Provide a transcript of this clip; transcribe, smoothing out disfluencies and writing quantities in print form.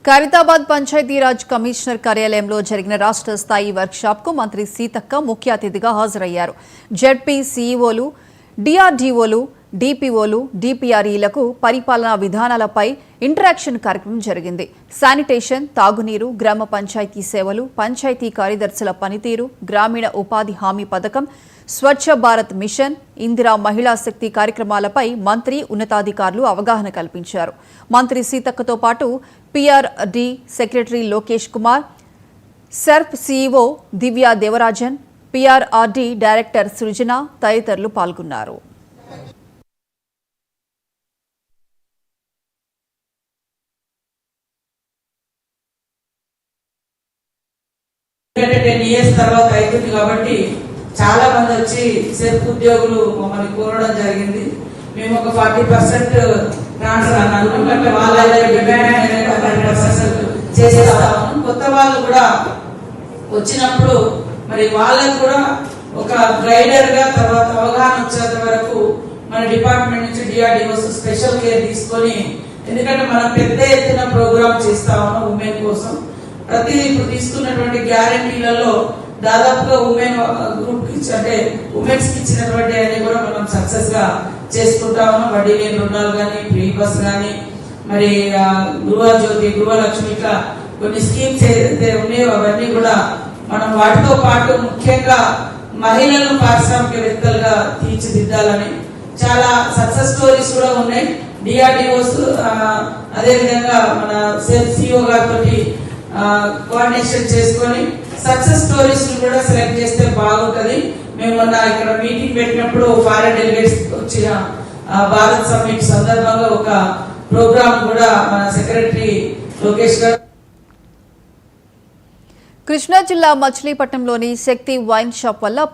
Khairatabad Panchayati Raj commissioner కార్యాలయంలో జరిగిన రాష్ట్ర స్థాయి వర్క్షాప్ కు మంత్రి సీతక్క ముఖ్య అతిథిగా హాజరయ్యారు. జెడ్పీ సీఈఓలు, డిఆర్డీఓలు, డిపిఓలు, డిపిఆర్ఈలకు పరిపాలనా విధానాలపై ఇంటరాక్షన్ కార్యక్రమం జరిగింది. శానిటేషన్, తాగునీరు, గ్రామ పంచాయతీ సేవలు, పంచాయతీ కార్యదర్శుల పనితీరు, గ్రామీణ ఉపాధి హామీ పథకం, స్వచ్ఛ భారత్ మిషన్, ఇందిరా మహిళా శక్తి కార్యక్రమాలపై మంత్రి, ఉన్నతాధికారులు అవగాహన కల్పించారు. మంత్రి సీతక్కతో పాటు PRD secretary Lokesh Kumar, SERP CEO Divya Devarajan, PRRD director Srujana తదితరులు పాల్గొన్నారు. తర్వాత అవుతుంది కాబట్టి చాలా మంది వచ్చి సెల్ఫ్ ఉద్యోగులు మమ్మల్ని కోరడం జరిగింది. మేము ఒక 40% ట్రాన్స్ఫర్ అన్నాను, వాళ్ళ చేసేస్తాము. కొత్త వాళ్ళు కూడా వచ్చినప్పుడు మరి వాళ్ళకు కూడా ఒక గైడర్ గా తర్వాత అవగాహన వచ్చేంత వరకు మన డిపార్ట్మెంట్ నుంచి డిఆర్డిఓ స్పెషల్ కేర్ తీసుకొని, ఎందుకంటే మనం పెద్ద ఎత్తున ప్రోగ్రామ్ చేస్తా ఉన్నాం ఉమెన్ కోసం. ప్రతి ఇప్పుడు తీసుకున్నటువంటి గ్యారంటీలలో దాదాపుగా ఉమెన్ గ్రూప్ కి అంటే ఉమెన్స్ కి ఇచ్చినటువంటి అన్ని కూడా మనం సక్సెస్ గా చేసుకుంటా ఉన్నాం. వడ్డీ లేని రుణాలు కానీ, ఫ్రీ బస్ కానీ, మరి గృహజ్యోతి, గృహలక్ష్మి, ఇట్లా కొన్ని స్కీమ్స్ ఏదైతే ఉన్నాయో అవన్నీ కూడా మనం వాటితో పాటు ముఖ్యంగా మహిళలను పారిశ్రామికవేత్తలుగా తీర్చిదిద్దాలని చాలా సక్సెస్ స్టోరీస్ కూడా ఉన్నాయి. డిఆర్డిఓస్ అదేవిధంగా మన సిఇఓ గారితో కోఆర్డినేషన్ చేసుకొని సక్సెస్ స్టోరీస్ కూడా సెలెక్ట్ చేస్తే బాగుంటది. మేము మొన్న ఇక్కడ మీటింగ్ పెట్టినప్పుడు ఫారెన్ డెలిగేట్స్ వచ్చిన భారత్ సమ్మిట్ సందర్భంగా ఒక ప్రోగ్రామ్ కూడా మన సెక్రటరీ లోకేష్ గారు. కృష్ణా జిల్లా మచిలీపట్నంలోని శక్తి వైన్ షాప్ వల్ల